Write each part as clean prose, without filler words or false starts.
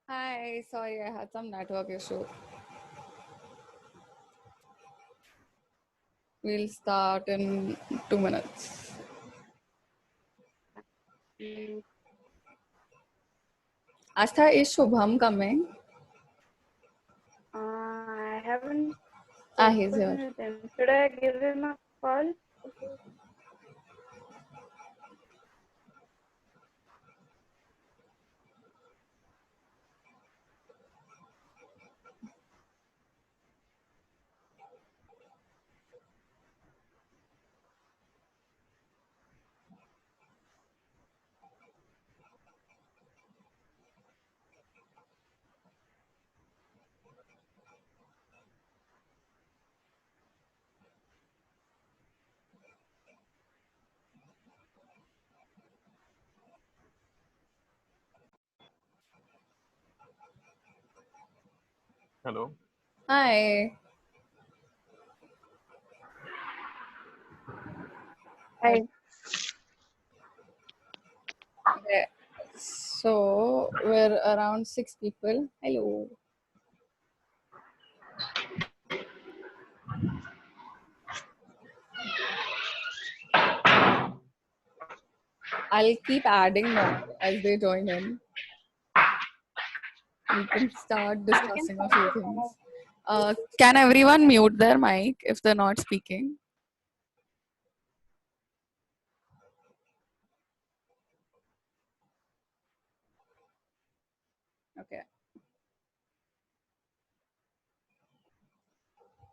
Hi, sorry, I had some network issue. We'll start in 2 minutes. Astha, is Shubham coming? I haven't He's spoken here. with him. Should I give him a call? Hello. Hi. Hi. Okay. So we're around 6 people. Hello. I'll keep adding more as they join in. We can start discussing a few things. Can everyone mute their mic if they're not speaking? Okay.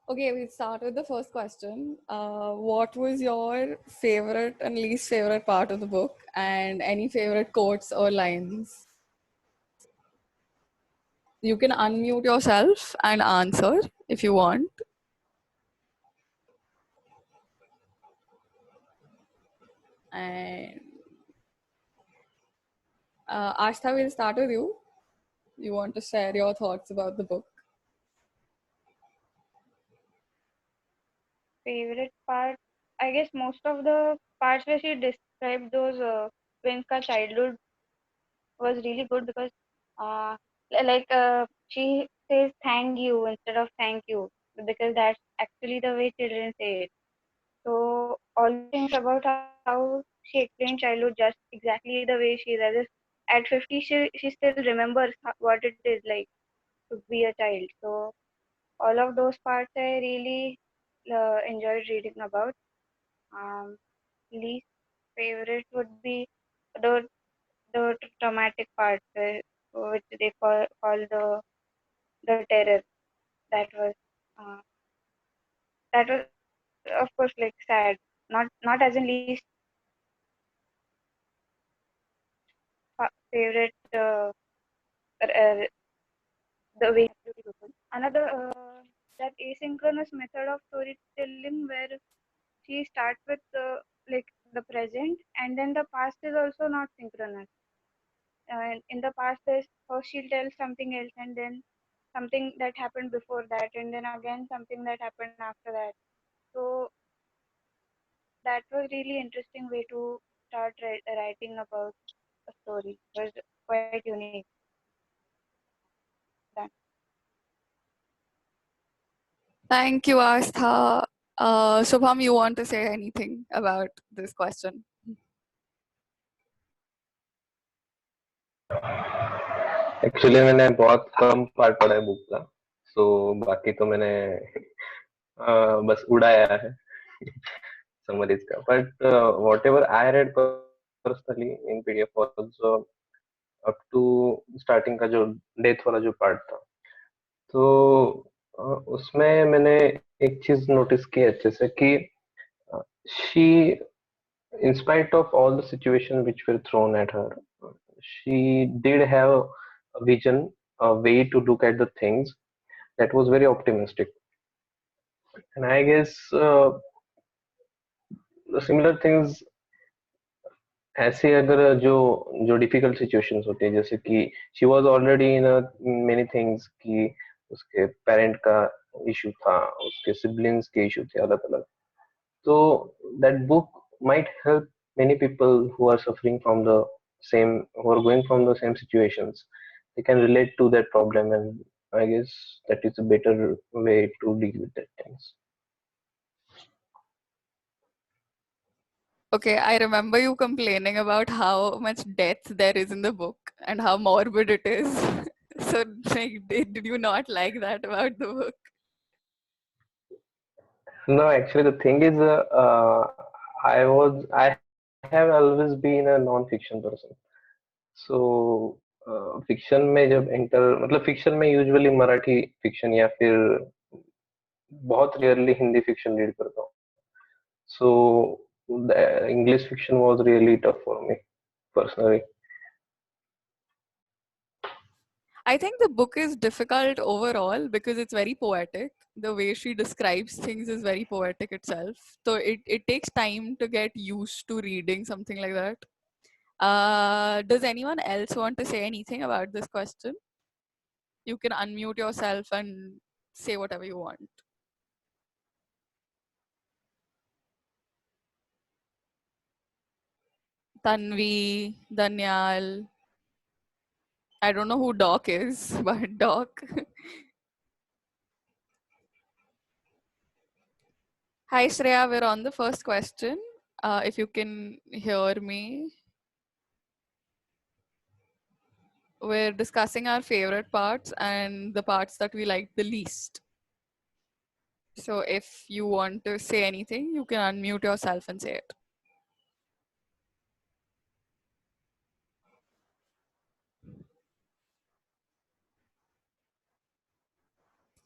Okay, we'll start with the first question. What was your favorite and least favorite part of the book, and any favorite quotes or lines? You can unmute yourself and answer if you want. And Ashtha, we'll start with you. You want to share your thoughts about the book? Favorite part? I guess most of the parts where she described those twins' childhood was really good because, uh, she says thank you instead of thank you because that's actually the way children say it. So all the things about how she explained childhood just exactly the way she is. As if at 50 she still remembers what it is like to be a child. So all of those parts I really enjoyed reading about. Um, Least favorite would be the traumatic part, which they call the terror. That was uh, that was of course like sad. Not as in least favorite. The way another that asynchronous method of storytelling where she starts with like the present and then the past is also not synchronous. And in the past there's first she'll tell something else and then something that happened before that and then again something that happened after that. So that was really interesting way to start writing about a story. It was quite unique. That. Thank you, Astha. Shubham, you want to say anything about this question? Actually मैंने बहुत कम part पढ़ा है book का, सो बाकी तो मैंने बस उड़ाया है समरीज का. But whatever I read personally in PDF was up to starting का जो डेथ वाला जो पार्ट था, तो उसमें मैंने एक चीज नोटिस की अच्छे से कि she, in spite of all the situations which were thrown at her, she did have a vision, a way to look at the things that was very optimistic. And I guess the similar things, ऐसे अगर जो जो difficult situations होती है, जैसे कि she was already in many things, कि उसके पेरेंट का इशू था, उसके सिबलिंग्स के इशू थे अलग अलग. So that book might help many people who are suffering from the same, who are going from the same situations. they can relate to that problem, and I guess that is a better way to deal with that things. Okay, I remember you complaining about how much death there is in the book and how morbid it is. So, like, did you not like that about the book? No, actually, the thing is, I have always been a non-fiction person. So fiction में जब enter मतलब fiction में usually Marathi fiction या फिर बहुत rarely Hindi fiction read करता हूँ. So English fiction was really tough for me personally. I think the book is difficult overall because it's very poetic. The way she describes things is very poetic itself. So it takes time to get used to reading something like that. Does anyone else want to say anything about this question? You can unmute yourself and say whatever you want. Tanvi, Danyal. I don't know who Doc is, but Doc. Hi, Shreya. We're on the first question. If you can hear me, we're discussing our favorite parts and the parts that we like the least. So if you want to say anything, you can unmute yourself and say it.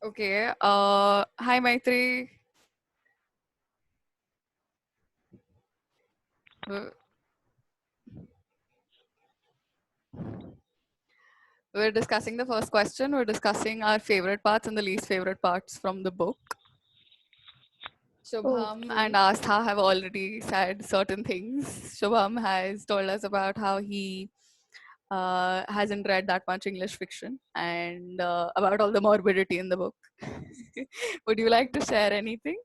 Okay. Hi, Maitri. We're discussing the first question. We're discussing our favorite parts and the least favorite parts from the book. Shubham and Astha have already said certain things. Shubham has told us about how he hasn't read that much English fiction and about all the morbidity in the book. Would you like to share anything?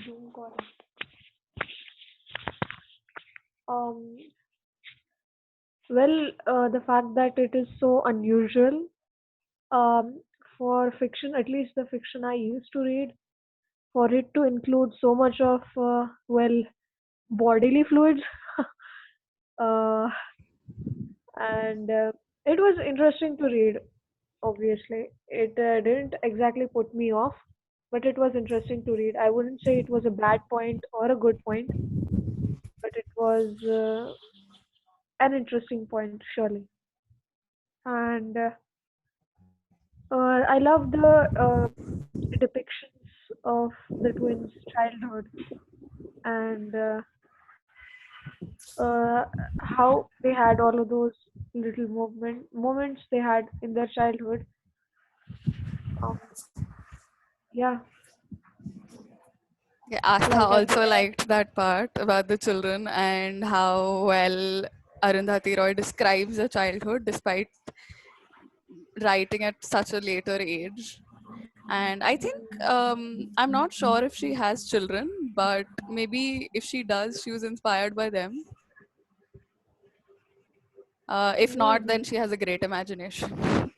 Zoom call. Well, the fact that it is so unusual for fiction, at least the fiction I used to read, for it to include so much of, well, bodily fluids. uh, and it was interesting to read, obviously. It didn't exactly put me off, but it was interesting to read. I wouldn't say it was a bad point or a good point, but it was an interesting point, surely. And I love the depictions of the twins' childhood and how they had all of those little moments they had in their childhood. Um, yeah, Yeah, Astha like I also liked that part about the children and how well Arundhati Roy describes her childhood despite writing at such a later age. And I think I'm not sure if she has children, but maybe if she does, she was inspired by them. If not, then maybe. she has a great imagination.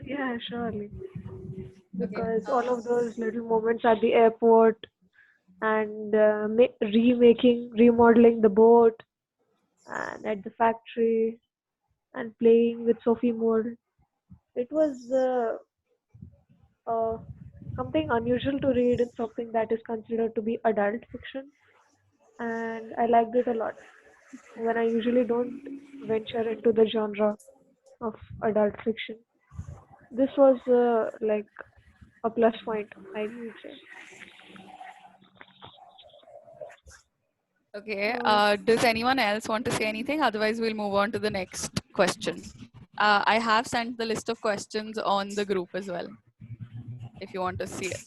Yeah, surely. Okay. Because all of those little moments at the airport and remodeling the boat and at the factory and playing with Sophie Moore. It was uh, something unusual to read and something that is considered to be adult fiction, and I liked it a lot. When I usually don't venture into the genre of adult fiction, this was like a plus point, I would say. Okay. Uh, Does anyone else want to say anything? Otherwise, we'll move on to the next question. I have sent the list of questions on the group as well, if you want to see it.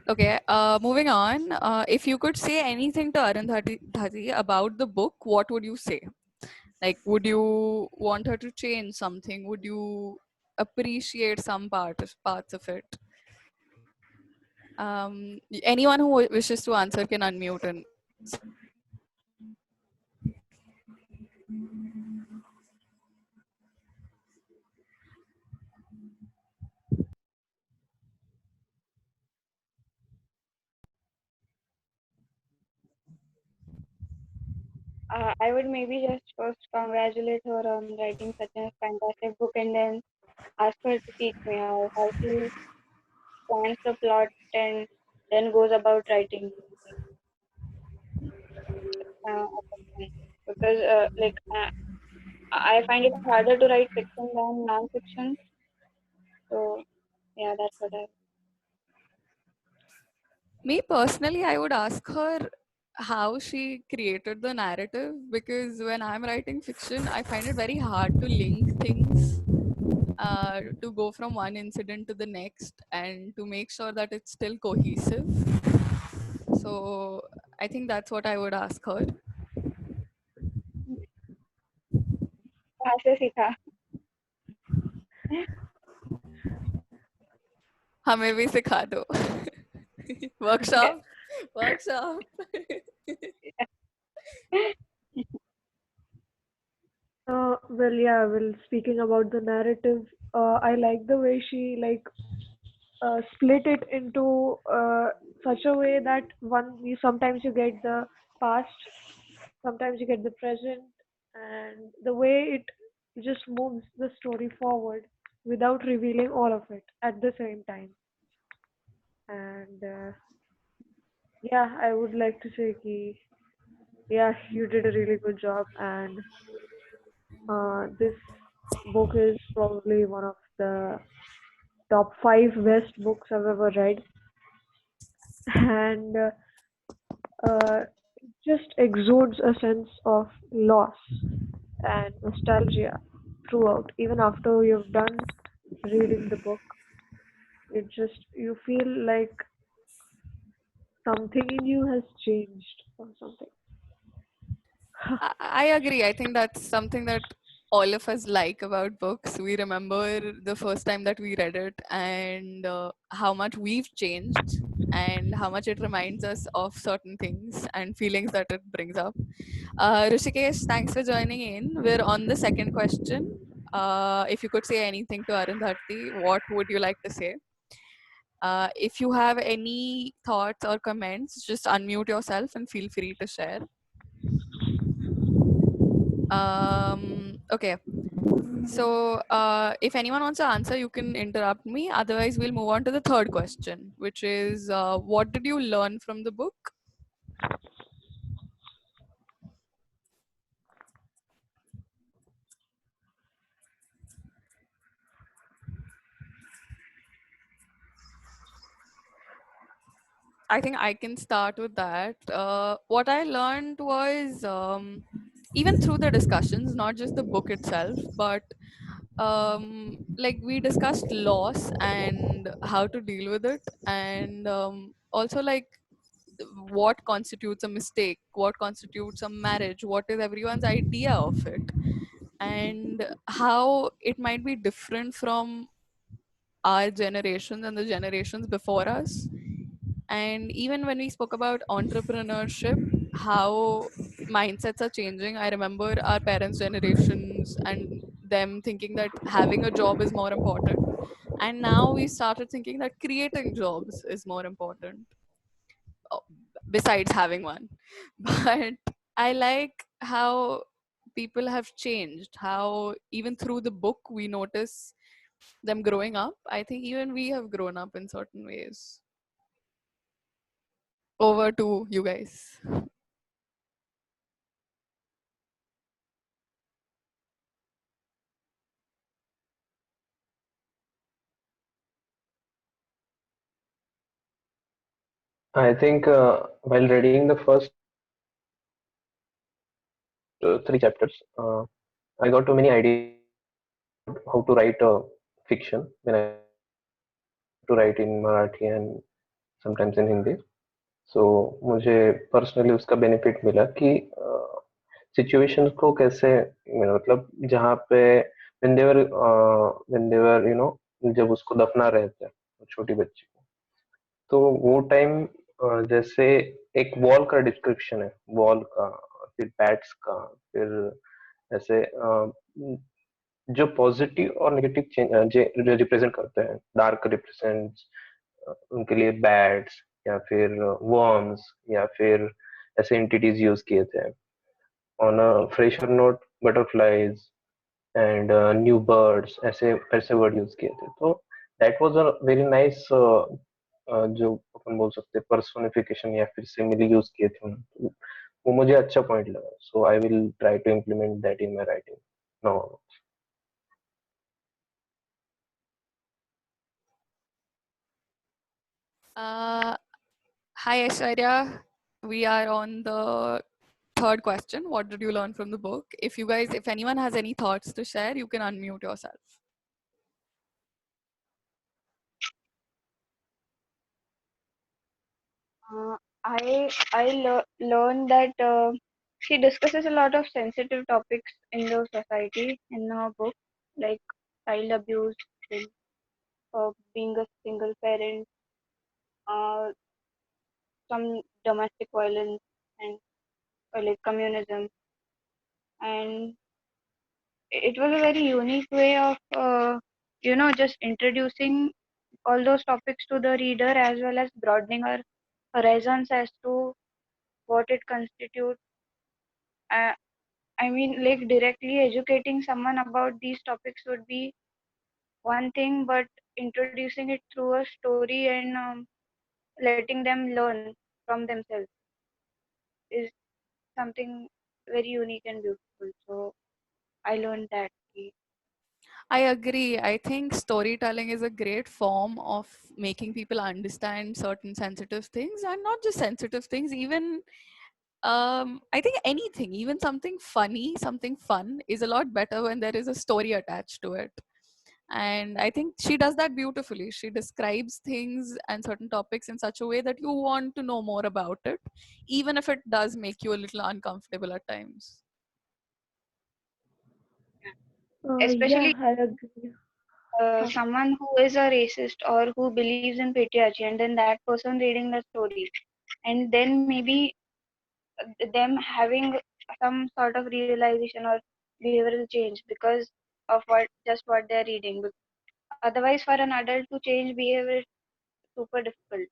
Okay, moving on. If you could say anything to Arundhati about the book, what would you say? Like, would you want her to change something? Would you appreciate some parts of it? Anyone who wishes to answer can unmute and I would maybe just first congratulate her on writing such a fantastic book, and then ask her to teach me how she plans the plot and then goes about writing a fiction. Because I find it harder to write fiction than non-fiction. So yeah, that's what I. me personally, I would ask her how she created the narrative, because when I'm writing fiction, I find it very hard to link things, to go from one incident to the next and to make sure that it's still cohesive. So I think that's what I would ask her. कहाँ से सीखा? हमें भी सिखा दो. Workshop. Well, speaking about the narrative, I like the way she split it into such a way that sometimes you get the past, sometimes you get the present, and the way it just moves the story forward without revealing all of it at the same time. And yeah, I would like to say ki, yeah, you did a really good job, and this book is probably one of the top 5 best books I've ever read, and it just exudes a sense of loss and nostalgia throughout. Even after you've done reading the book, you feel like something in you has changed or something. I agree. I think that's something that all of us like about books. We remember the first time that we read it, and how much we've changed, and how much it reminds us of certain things and feelings that it brings up. Rishikesh, thanks for joining in. We're on the second question. If you could say anything to Arundhati, what would you like to say? If you have any thoughts or comments, just unmute yourself and feel free to share. Okay. So, if anyone wants to answer, you can interrupt me. Otherwise, we'll move on to the third question, which is, what did you learn from the book? I think I can start with that. What I learned was, even through the discussions, not just the book itself, but like we discussed loss and how to deal with it, and also like what constitutes a mistake, what constitutes a marriage, what is everyone's idea of it, and how it might be different from our generations and the generations before us. And even when we spoke about entrepreneurship, how mindsets are changing. I remember our parents' generations and them thinking that having a job is more important. And now we started thinking that creating jobs is more important, uh, besides having one. But I like how people have changed, how even through the book we notice them growing up. I think even we have grown up in certain ways. Over to you guys. I think while reading the first 3 chapters, I got too many ideas how to write a fiction when I to write in Marathi and sometimes in Hindi. So मुझे personally उसका benefit मिला कि situations को कैसे मतलब जहाँ पे when they were जब उसको दफना रहे थे छोटी बच्ची को, तो वो टाइम जैसे एक वॉल का डिस्क्रिप्शन है, वॉल का, फिर बैट्स का, फिर ऐसे जो पॉजिटिव और नेगेटिव जो रिप्रेजेंट करते हैं, डार्क रिप्रेजेंट उनके लिए बैट्स या फिर वर्म्स या फिर ऐसे एंटिटीज यूज किए थे. On a fresher note, butterflies and new birds, ऐसे ऐसे वर्ड यूज किए थे. तो that was a very nice, जो अपन बोल सकते हैं पर्सोनिफिकेशन या फिर सिमिली यूज किए थे. वो मुझे अच्छा पॉइंट लगा, so I will try to implement that in my writing now. Uh, Hi Aishwarya, we are on the third question. What did you learn from the book? If anyone has any thoughts to share, you can unmute yourself. Learned that she discusses a lot of sensitive topics in the society in her book, like child abuse, then, being a single parent, uh, some domestic violence, and like communism. And it was a very unique way of just introducing all those topics to the reader, as well as broadening our horizons as to what it constitutes. uh, I mean, like directly educating someone about these topics would be one thing, but introducing it through a story and letting them learn from themselves is something very unique and beautiful. So I learned that. I agree. I think storytelling is a great form of making people understand certain sensitive things, and not just sensitive things, even I think anything, even something funny, something fun is a lot better when there is a story attached to it. And I think she does that beautifully. She describes things and certain topics in such a way that you want to know more about it, even if it does make you a little uncomfortable at times. Especially Yeah, I agree. someone who is a racist or who believes in patriarchy, and then that person reading the story, and then maybe them having some sort of realization or behavioral change because of what they're reading. Otherwise, for an adult to change behavior is super difficult.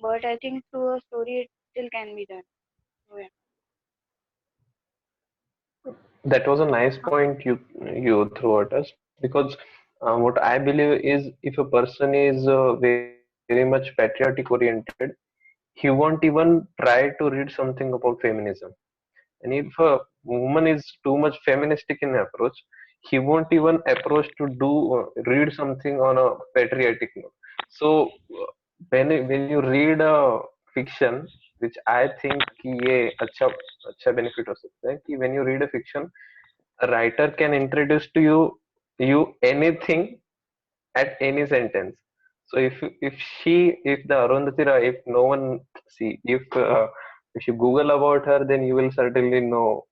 But I think through a story, it still can be done. So, yeah. That was a nice point you threw at us, because what I believe is, if a person is very much patriotic oriented, he won't even try to read something about feminism. And if a woman is too much feministic in approach, he won't even approach to read something on a patriotic note. So when you read a fiction, which I think कि ये अच्छा benefit हो सकता है कि when you read a fiction, a writer can introduce to you anything at any sentence. So if the Arundhati Roy, if no one see, if you Google about her, then you will certainly know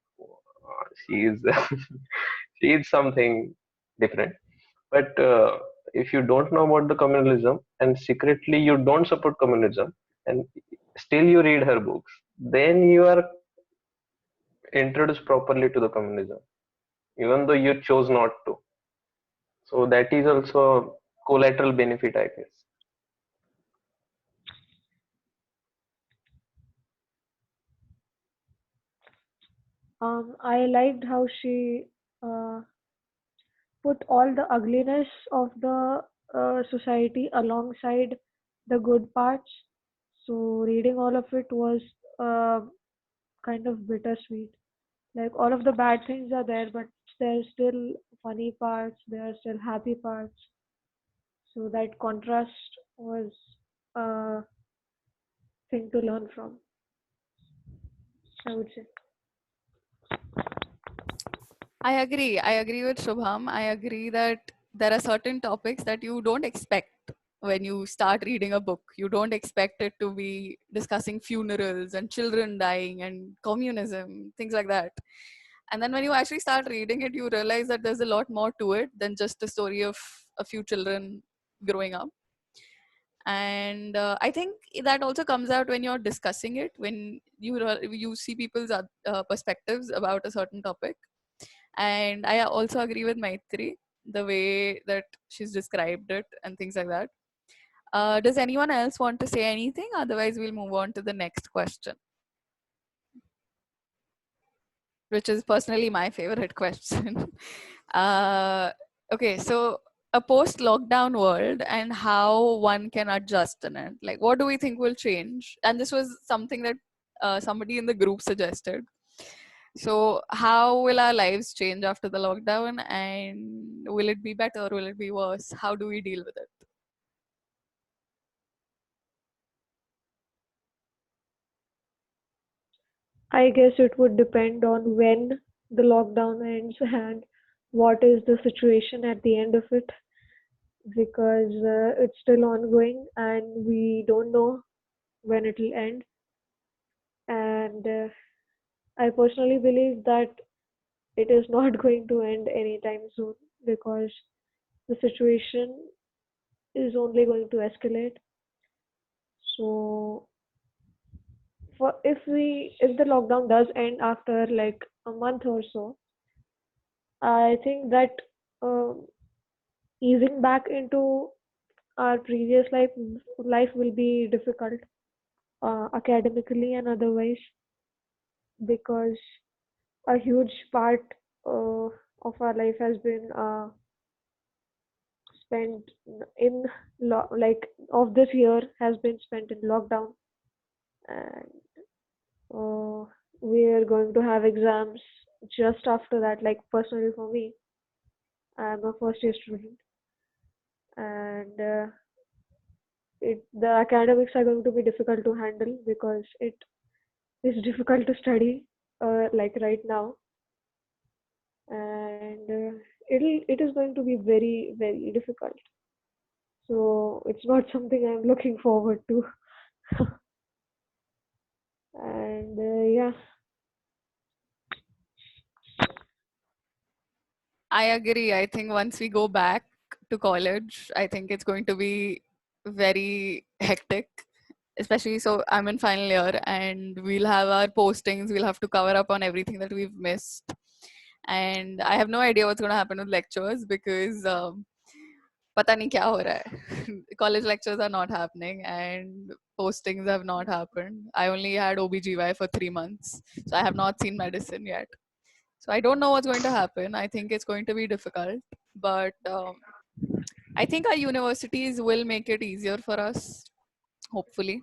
she is she is something different. But if you don't know about the communalism and secretly you don't support communism, and still you read her books, then you are introduced properly to the communism, even though you chose not to. So that is also a collateral benefit, I guess. I liked how she uh, put all the ugliness of the society alongside the good parts. So reading all of it was uh, kind of bittersweet. Like all of the bad things are there, but there's still funny parts. There are still happy parts. So that contrast was a thing to learn from, I would say. I agree. I agree with Shubham. I agree that there are certain topics that you don't expect when you start reading a book. You don't expect it to be discussing funerals and children dying and communism, things like that. And then when you actually start reading it, you realize that there's a lot more to it than just a story of a few children growing up. And I think that also comes out when you're discussing it, when you see people's perspectives about a certain topic. And I also agree with Maitri, the way that she's described it and things like that. Does anyone else want to say anything? Otherwise, we'll move on to the next question, which is personally my favorite question. Okay, so a post-lockdown world and how one can adjust in it. Like, what do we think will change? And this was something that somebody in the group suggested. So, how will our lives change after the lockdown, and will it be better or will it be worse? How do we deal with it? I guess it would depend on when the lockdown ends and what is the situation at the end of it, because it's still ongoing and we don't know when it will end. And I personally believe that it is not going to end anytime soon, because the situation is only going to escalate. So, for if the lockdown does end after like a month or so, I think that um easing back into our previous life will be difficult, academically and otherwise, because a huge part of our life has been spent in like of this year has been spent in lockdown. And uh, we are going to have exams just after that. Like personally for me, I'm a first year student, and the academics are going to be difficult to handle because it is difficult to study like right now. And it is going to be very very difficult. So it's not something I'm looking forward to. And yeah. I agree. I think once we go back to college, I think it's going to be very hectic. Especially, so I'm in final year and we'll have our postings, we'll have to cover up on everything that we've missed. And I have no idea what's going to happen with lectures because pata nahi kya ho raha hai. College lectures are not happening and postings have not happened. I only had OBGY for 3 months, so I have not seen medicine yet. So I don't know what's going to happen. I think it's going to be difficult, but I think our universities will make it easier for us. Hopefully,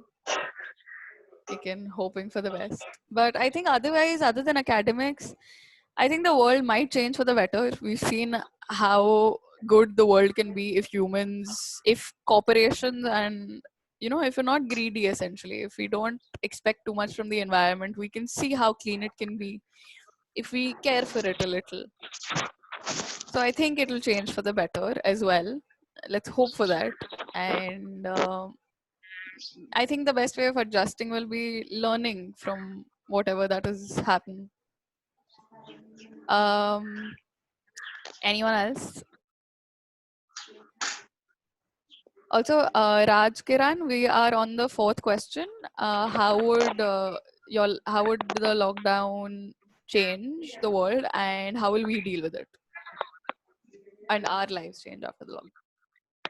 we can hoping for the best. But I think otherwise, other than academics, I think the world might change for the better. We've seen how good the world can be if humans, if corporations, and if you're not greedy, essentially, if we don't expect too much from the environment, we can see how clean it can be if we care for it a little. So I think it'll change for the better as well. Let's hope for that. And I think the best way of adjusting will be learning from whatever that has happened. Um, anyone else? Also, Raj Kiran, we are on the fourth question. How would the lockdown change the world, and how will we deal with it, and our lives change after the lockdown?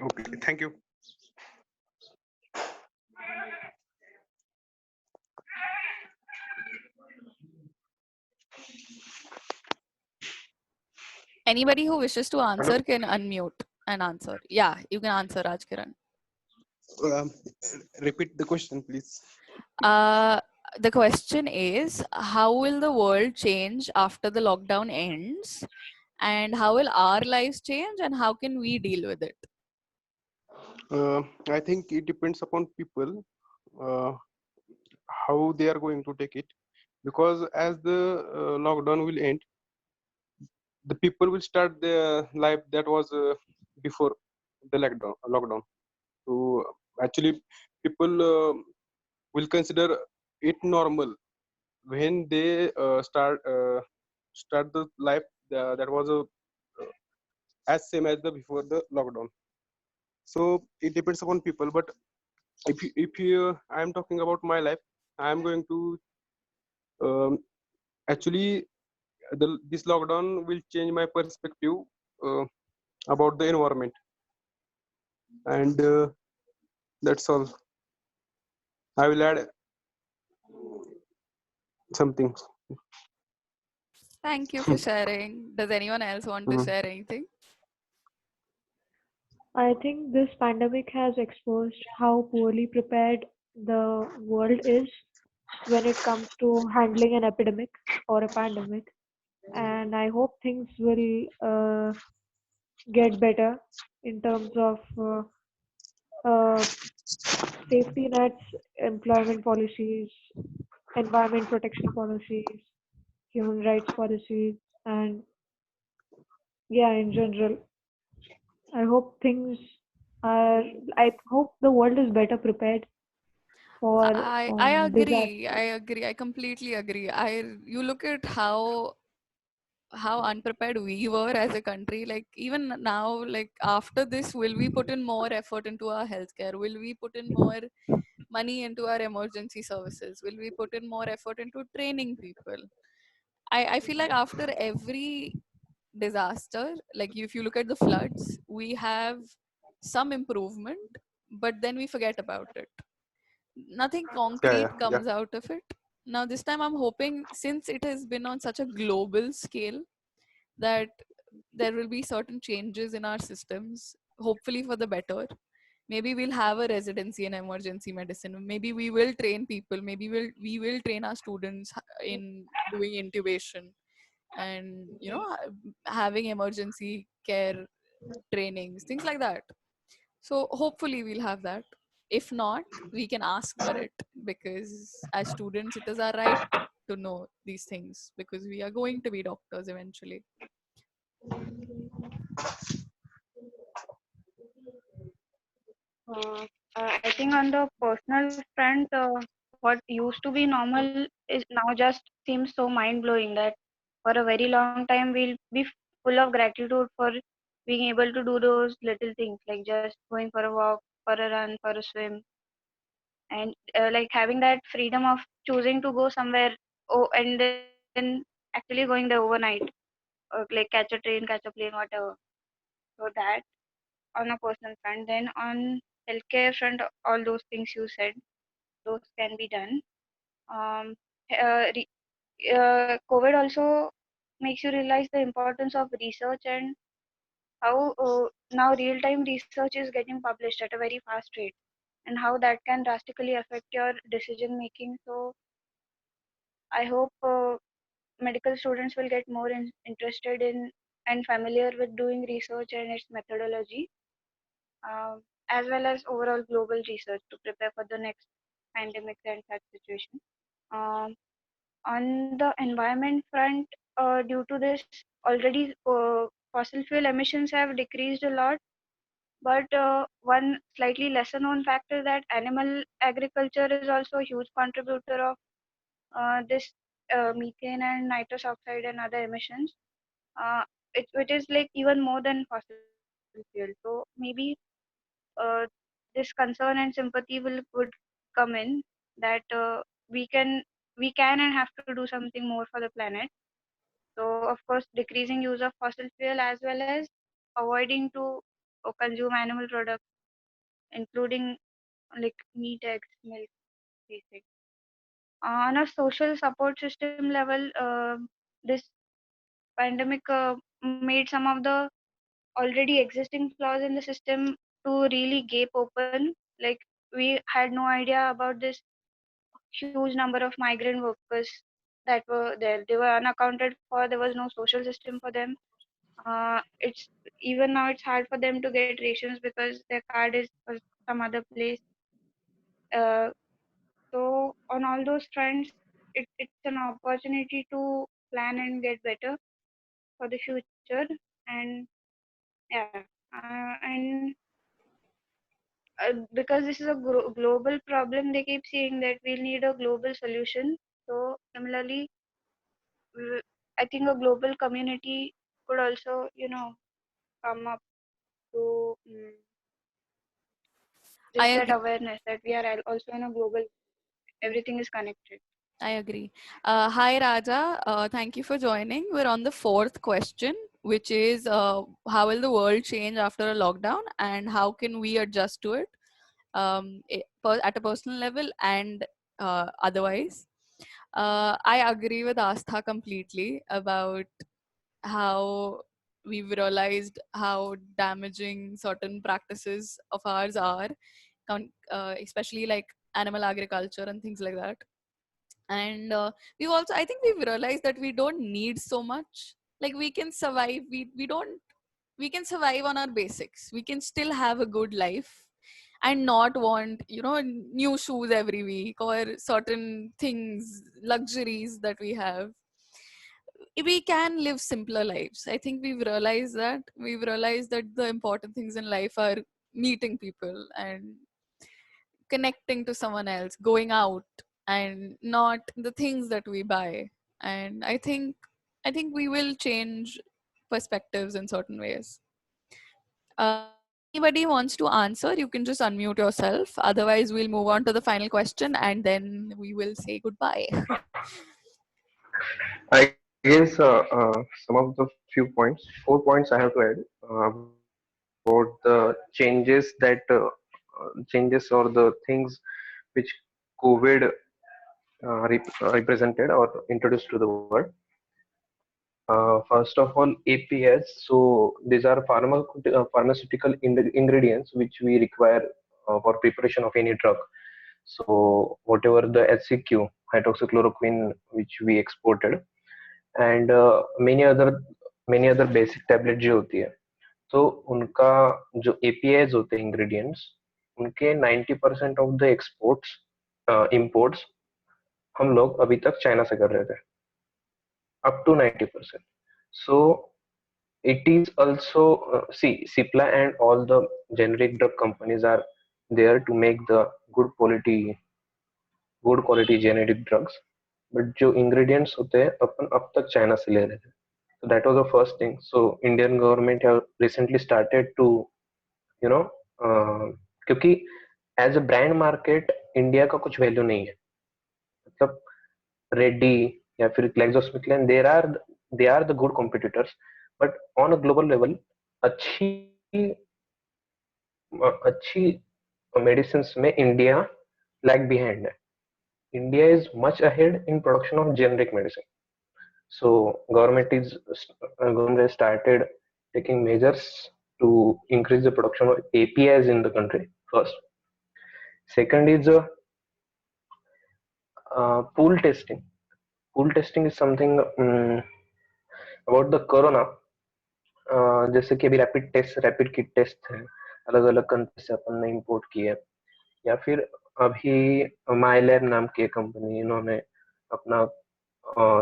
Okay, thank you. Anybody who wishes to Hello. answer can unmute and answer. Yeah, you can answer, Raj Kiran. Repeat the question, please. The question is, how will the world change after the lockdown ends, and how will our lives change, and how can we deal with it? I think it depends upon people, how they are going to take it, because as the lockdown will end, the people will start their life that was before the lockdown. So actually, people will consider it normal when they start the life that was as same as the before the lockdown. So it depends upon people, but if I am talking about my life, I am going to um, actually this lockdown will change my perspective uh, about the environment, and that's all. I will add something. Thank you for sharing. Does anyone else want to Mhm. share anything? I think this pandemic has exposed how poorly prepared the world is when it comes to handling an epidemic or a pandemic. And I hope things will get better in terms of uh, safety nets, employment policies, environment protection policies, human rights policies, and yeah, in general, I hope things are. I hope the world is better prepared for I agree. disaster. I agree. I completely agree. You look at how unprepared we were as a country. Like even now, like after this, will we put in more effort into our healthcare? Will we put in more money into our emergency services? Will we put in more effort into training people? I feel like after every disaster, like if you look at the floods, we have some improvement, but then we forget about it. Nothing Yeah, concrete yeah, comes out of it. Now, this time I'm hoping, since it has been on such a global scale, that there will be certain changes in our systems, hopefully for the better. Maybe we'll have a residency in emergency medicine. Maybe we will train people. Maybe we will train our students in doing intubation and having emergency care trainings, things like that. So hopefully we'll have that. If not, we can ask for it, because as students, it is our right to know these things, because we are going to be doctors eventually. Uh, I think on the personal front, what used to be normal is now just seems so mind blowing that for a very long time we'll be full of gratitude for being able to do those little things like just going for a walk, for a run, for a swim, and like having that freedom of choosing to go somewhere, oh, and then actually going there overnight, like catch a train, catch a plane, whatever. So that on a personal front. Then on healthcare front, all those things you said, those can be done. Um, COVID also makes you realize the importance of research and how now real-time research is getting published at a very fast rate, and how that can drastically affect your decision making. So I hope medical students will get more interested in and familiar with doing research and its methodology, as well as overall global research to prepare for the next pandemics and such situation. Um, on the environment front, due to this, already fossil fuel emissions have decreased a lot. But one slightly lesser known factor that animal agriculture is also a huge contributor of this methane and nitrous oxide and other emissions. Uh, it is like even more than fossil fuel. So maybe uh, this concern and sympathy would come in that we can we can and have to do something more for the planet. So of course, decreasing use of fossil fuel as well as avoiding to consume animal products, including like meat, eggs, milk, these things. On a social support system level, this pandemic made some of the already existing flaws in the system to really gape open. Like we had no idea about this huge number of migrant workers that were there. They were unaccounted for. There was no social system for them. It's even now it's hard for them to get rations because their card is for some other place. Uh, so on all those fronts, it's an opportunity to plan and get better for the future. And yeah, and because this is a global problem, they keep saying that we'll need a global solution. So similarly, I think a global community could also, come up to just that agree. awareness that we are also in a global, everything is connected. I agree. Hi, Raja. Thank you for joining. We're on the fourth question, which is how will the world change after a lockdown and how can we adjust to it at a personal level and otherwise? I agree with Astha completely about how we've realized how damaging certain practices of ours are, especially like animal agriculture and things like that. And we've also, I think we've realized that we don't need so much. Like we can survive. We don't. We can survive on our basics. We can still have a good life and not want new shoes every week or certain things, luxuries that we have. We can live simpler lives. I think we've realized that the important things in life are meeting people and connecting to someone else, going out, and not the things that we buy. And I think we will change perspectives in certain ways. If anybody wants to answer, you can just unmute yourself. Otherwise, we'll move on to the final question and then we will say goodbye. I guess some of the few points, 4 points I have to add about the changes or the things which COVID represented or introduced to the world. First of all, APS. So these are pharmaceutical ingredients which we require for preparation of any drug. So whatever the HCQ, hydroxychloroquine, which we exported, and many other basic tablet जो होती है, तो उनका जो APIs होते हैं ingredients, उनके 90% of the exports imports हम लोग अभी तक चाइना से कर रहे थे, up to 90%. So it is also see, Cipla and all the generic drug companies are there to make the good quality generic drugs, but जो ingredients होते हैं अपन अब तक चाइना से ले रहे थे. So that was the first thing. So Indian government have recently started to you know क्योंकि as a brand market India का कुछ वैल्यू नहीं है. मतलब रेड्डी या फिर GlaxoSmithKline they are the good competitors, but on a global level अच्छी अच्छी मेडिसिन में इंडिया लैग बिहाइंड है. India is much ahead in production of generic medicine. So government has started taking measures to increase the production of APIs in the country first. Second is pool testing. Pool testing is something about the corona. जैसे कि अभी rapid kit test है, अलग अलग country से अपन ने import किए, या फिर अभी माइलैब नाम की कंपनी, इन्होंने अपना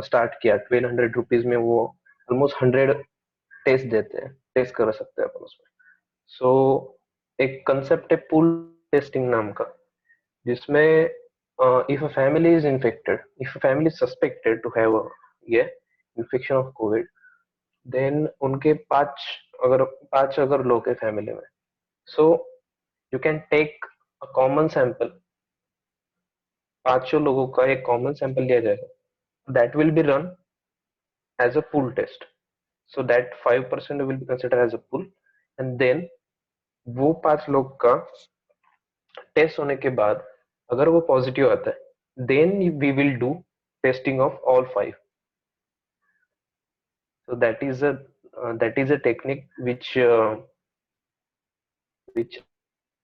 स्टार्ट किया 1200 रुपीज में. वो ऑलमोस्ट 100 टेस्ट देते हैं, टेस्ट कर सकते हैं अपन उसमें. सो एक कंसेप्ट है पूल टेस्टिंग नाम का, जिसमें if a family is infected, if a family suspected to have ये इन्फेक्शन ऑफ कोविड, देन उनके पांच अगर लोग है फैमिली में, so you can take a common sample. पांचों लोगों का एक कॉमन सैंपल लिया जाएगा. That will be run as a pool test. So that 5% will be considered as a pool, and then वो 5 लोग का टेस्ट होने के बाद अगर वो पॉजिटिव आता है, then we will do testing of all 5. So that is a technique which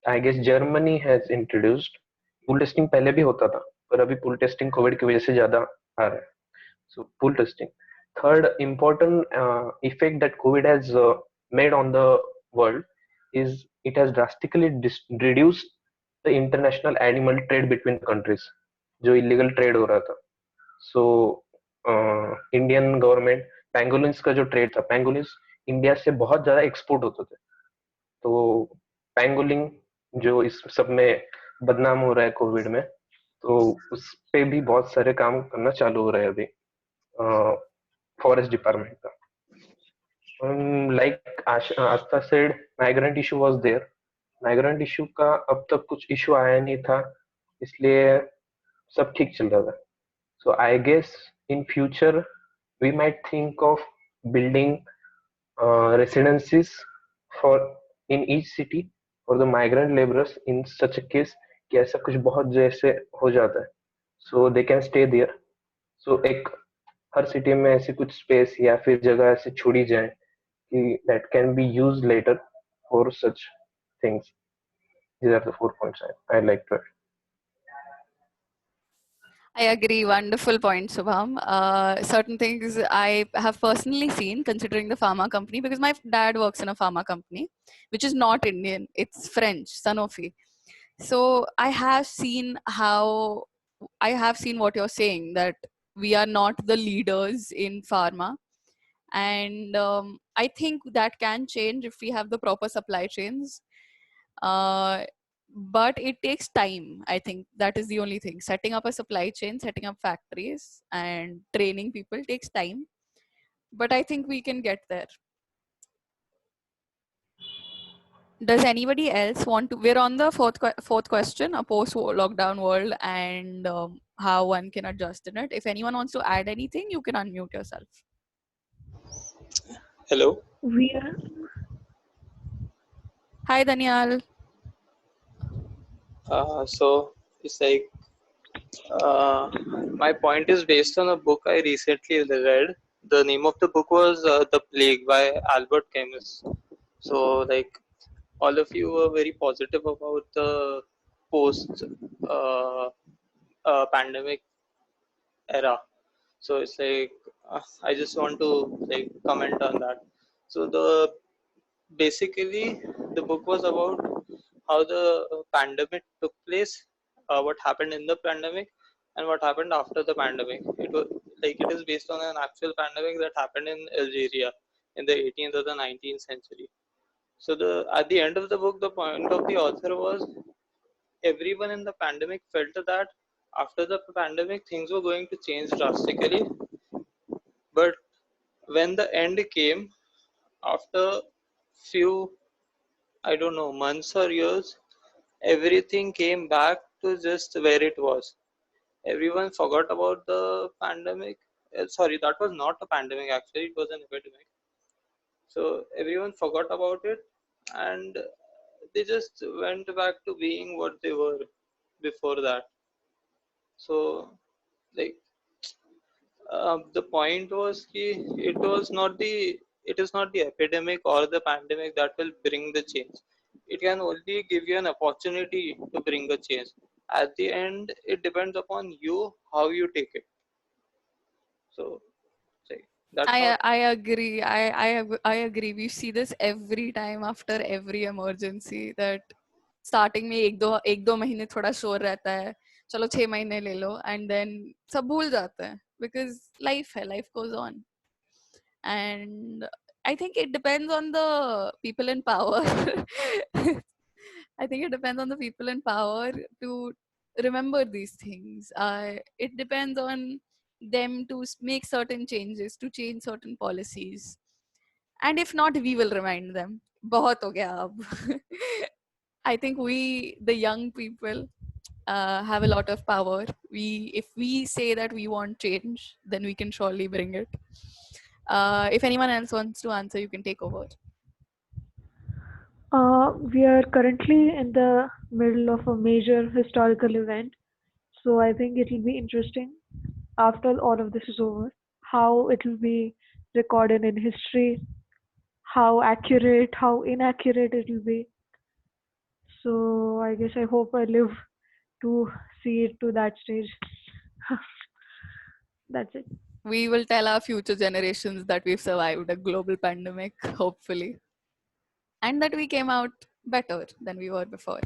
I guess Germany has introduced. Pool testing पहले भी होता था, पर अभी pool testing कोविड की वजह से ज्यादा आ रहा है. So pool testing. Third important effect that COVID has made on the world is it has drastically reduced the international animal trade between countries, जो illegal trade हो रहा था. So Indian government pangolins का जो trade था, pangolins India से बहुत ज्यादा एक्सपोर्ट होते थे. तो पैंगोलिन जो इस सब में बदनाम हो रहा है कोविड में, तो उस पे भी बहुत सारे काम करना चालू हो रहे हैं अभी forest department का. Like Astha said, migrant issue was there. Migrant issue का अब तक कुछ इशू आया नहीं था, इसलिए सब ठीक चल रहा था. So I guess in future we might think of building residencies for in each city for the migrant laborers in such a case कि ऐसा कुछ बहुत जैसे हो जाता है, so they can stay there. So एक हर सिटी में ऐसी कुछ स्पेस या फिर जगह ऐसे छोड़ी जाए कि that can be used later for such things. These are the 4 points I like to add. I agree. Wonderful point, Subham. Certain things I have personally seen considering the pharma company, because my dad works in a pharma company, which is not Indian, it's French, Sanofi. So I have seen what you're saying, that we are not the leaders in pharma. And I think that can change if we have the proper supply chains. But it takes time. I think that is the only thing. Setting up a supply chain, setting up factories, and training people takes time. But I think we can get there. Does anybody else want to? We're on the fourth question, a post-lockdown world, and how one can adjust in it. If anyone wants to add anything, you can unmute yourself. Hello. We are Hi, Daniel. So it's like my point is based on a book I recently read. The name of the book was The Plague by Albert Camus. So like all of you were very positive about the post uh, pandemic era. So it's like I just want to like comment on that. So the basically the book was about how the pandemic took place, what happened in the pandemic, and what happened after the pandemic. It was like it is based on an actual pandemic that happened in Algeria in the 18th or the 19th century. So the at the end of the book, the point of the author was everyone in the pandemic felt that after the pandemic things were going to change drastically, but when the end came after few, I don't know, months or years, everything came back to just where it was. Everyone forgot about the pandemic. Sorry, that was not a pandemic actually, it was an epidemic. So everyone forgot about it and they just went back to being what they were before that. So, like, the point was ki it is not the epidemic or the pandemic that will bring the change. It can only give you an opportunity to bring a change. At the end, it depends upon you how you take it. So, say that's how. I agree. I agree. We see this every time after every emergency, that starting में एक दो महीने थोड़ा शोर रहता है, चलो 6 महीने ले लो, and then सब भूल जाते हैं because life goes on. And I think it depends on the people in power. I think it depends on the people in power to remember these things. It depends on them to make certain changes, to change certain policies. And if not, we will remind them. बहुत हो गया अब. I think we, the young people, have a lot of power. If we say that we want change, then we can surely bring it. If anyone else wants to answer, you can take over. we are currently in the middle of a major historical event, so I think it will be interesting after all of this is over how it will be recorded in history, how accurate, how inaccurate it will be. So I guess I hope I live to see it to that stage. That's it. We will tell our future generations that we've survived a global pandemic, hopefully, and that we came out better than we were before.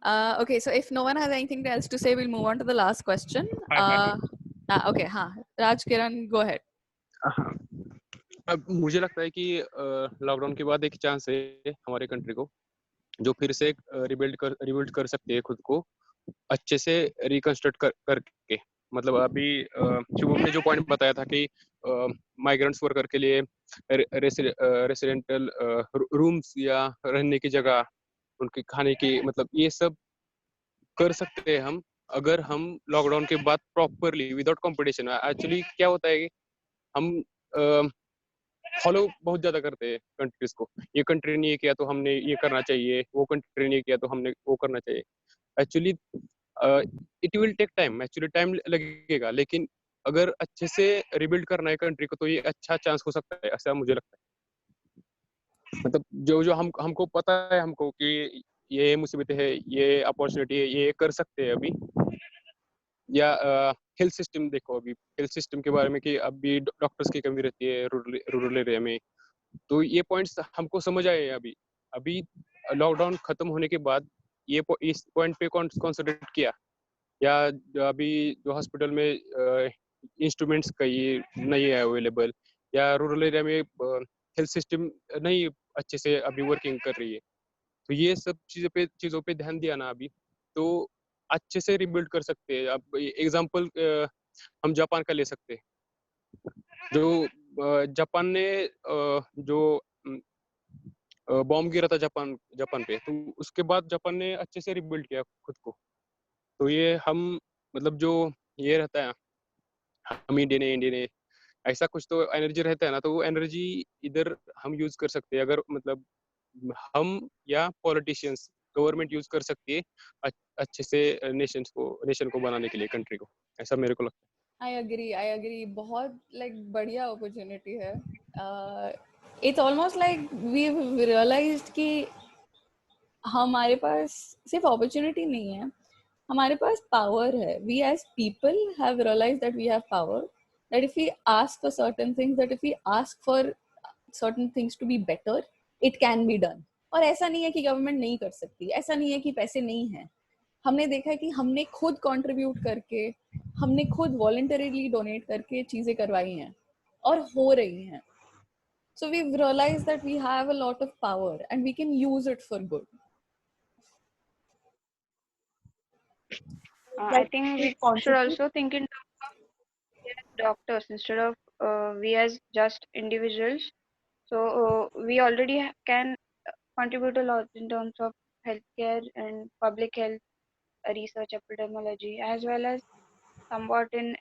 Okay, so if no one has anything else to say, we'll move on to the last question. Okay, Raj Kiran, go ahead. हाँ, अब मुझे लगता है कि lockdown के बाद एक chance है हमारे कंट्री को जो फिर से रिबिल्ड कर सकते हैं खुद को अच्छे से रिकंस्ट्रक्ट करके मतलब अभी शुभम ने जो पॉइंट बताया था कि माइग्रेंट्स वर्कर के लिए रेसिडेंटल रूम्स या रहने की जगह उनके खाने की, मतलब ये सब कर सकते हैं हम अगर हम लॉकडाउन के बाद प्रॉपरली विदाउट कंपटीशन। एक्चुअली क्या होता है कि हम फॉलो बहुत ज्यादा करते हैं कंट्रीज को, ये कंट्री ने ये किया तो हमने ये करना चाहिए, वो कंट्री ने ये किया तो हमने वो करना चाहिए। Actually it will take time, actually time लगेगा, लेकिन अगर अच्छे से रिबिल्ड करना है कंट्री को तो ये अच्छा चांस हो सकता है, ऐसा मुझे लगता है। मतलब जो जो हमको पता है हमको कि ये मुसीबतें है, ये अपॉर्चुनिटी है, ये कर सकते हैं अभी। या हेल्थ सिस्टम देखो, अभी हेल्थ सिस्टम के बारे में कि अभी डॉक्टर्स की कमी रहती है रूरल एरिया में, तो ये पॉइंट्स हमको समझ आए हैं अभी। अभी लॉकडाउन खत्म होने के बाद इस पॉइंट पे कॉन्सेंट्रेट किया, या अभी जो हॉस्पिटल में इंस्ट्रूमेंट्स कई नहीं है अवेलेबल, या रूरल एरिया में हेल्थ सिस्टम नहीं अच्छे से अभी वर्किंग कर रही है, तो ये सब चीज़ों पे ध्यान दिया ना अभी, तो अच्छे से रिबिल्ड कर सकते हैं। अब एग्जांपल हम जापान का ले सकते हैं। जो जापान ने जो बॉम्ब गिरा था जापान पे, तो उसके बाद जापान ने अच्छे से रिबिल्ड किया खुद को। तो ये हम, मतलब जो ये रहता है, हम इंडियन है, ऐसा कुछ तो एनर्जी रहता है ना, तो वो एनर्जी इधर हम यूज कर सकते हैं, अगर मतलब हम या पॉलिटिशियंस, गवर्नमेंट यूज कर सकती है अच्छे से नेशन को बनाने के लिए, कंट्री को, ऐसा मेरे को लगता आई अग्री बहुत बढ़िया अपॉर्चुनिटी है। It's almost like we realised कि हमारे पास सिर्फ अपॉर्चुनिटी नहीं है, हमारे पास पावर है। We as people have realised that we have power, that if we ask for certain things, that if we ask for certain things to be better, it can be done. और ऐसा नहीं है कि government नहीं कर सकती, ऐसा नहीं है कि पैसे नहीं है। हमने देखा है कि हमने खुद कंट्रीब्यूट करके, हमने खुद वॉलंटरीली डोनेट करके चीजें करवाई हैं और हो रही हैं। So we've realized that we have a lot of power and we can use it for good. I Like think we we should consciously. also think in terms of we as doctors instead of we as just individuals. So we already can contribute a lot in terms of healthcare and public health research, epidemiology, as well as somewhat in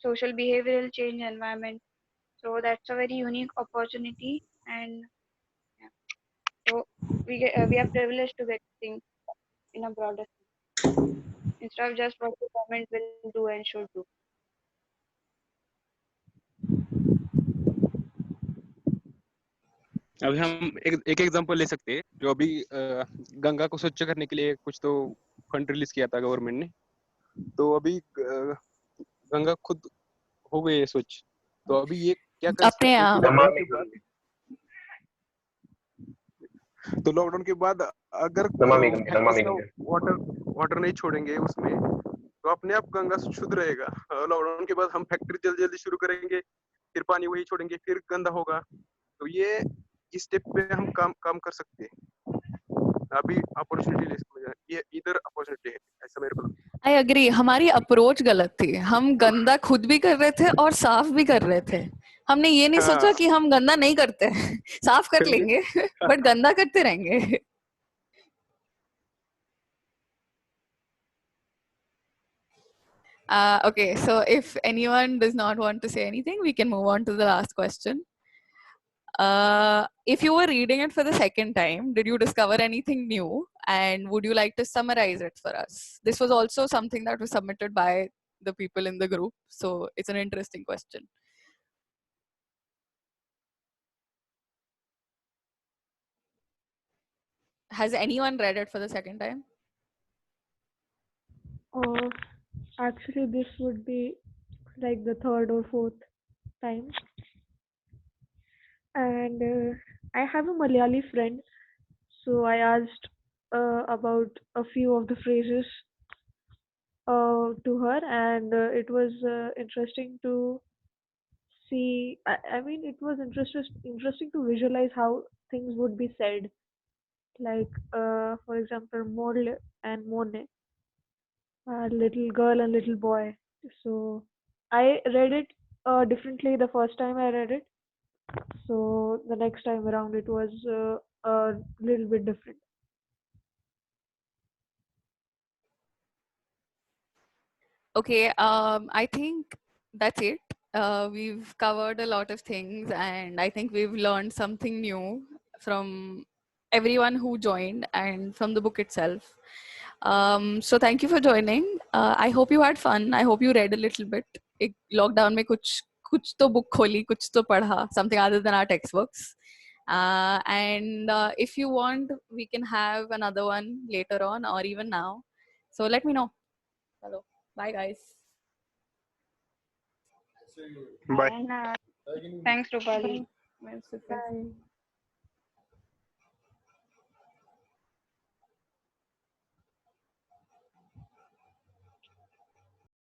social behavioral change environment. So that's a very unique opportunity, and yeah, so we are privileged to get things in a broader sense instead of just what the government will do and should do. है। अभी हम एक example ले सकते हैं, जो अभी गंगा को स्वच्छ करने के लिए कुछ तो फंड रिलीज किया था गवर्नमेंट ने, तो अभी गंगा खुद हो गई है स्वच्छ। तो अभी ये क्या कर सकते अपने हैं कि आप लॉकडाउन के बाद, तो लॉकडाउन के बाद अगर फैक्ट्रीज का वाटर नहीं छोड़ेंगे उसमें, तो अपने आप गंगा शुद्ध रहेगा। लॉकडाउन के बाद हम फैक्ट्री जल्दी जल्दी शुरू करेंगे, फिर पानी वही छोड़ेंगे, फिर गंदा होगा। तो ये इस स्टेप पे हम काम कर सकते हैं। अभी अपॉर्चुनिटी ले समझ, ये इधर अपॉर्चुनिटी है, ऐसा मेरे को लगता है। आई एग्री, हमारी अप्रोच गलत थी। हम गंदा खुद भी कर रहे थे और साफ भी कर रहे थे। हमने ये नहीं सोचा कि हम गंदा नहीं करते साफ कर लेंगे बट गंदा करते रहेंगे। Okay, so if anyone does not want to say anything, we can move on to the last question. If you were reading it for the second time, did you discover anything new? And would you like to summarize it for us? This was also something that was submitted by the people in the group, so it's an interesting question. Has anyone read it for the second time? Actually, this would be like the third or fourth time. And I have a Malayali friend, so I asked about a few of the phrases to her, and it was interesting to see. I mean, it was interesting to visualize how things would be said. Like, for example, Morle and Mone, little girl and little boy. So I read it differently the first time I read it. So the next time around, it was a little bit different. Okay, I think that's it. We've covered a lot of things, and I think we've learned something new from everyone who joined and from the book itself. So thank you for joining. I hope you had fun. I hope you read a little bit. एक lockdown में कुछ तो book खोली, कुछ तो पढ़ा, something other than our textbooks. And if you want, we can have another one later on or even now. So let me know. Hello. Bye, guys. Bye. And thanks, Rupali. Bye. Bye.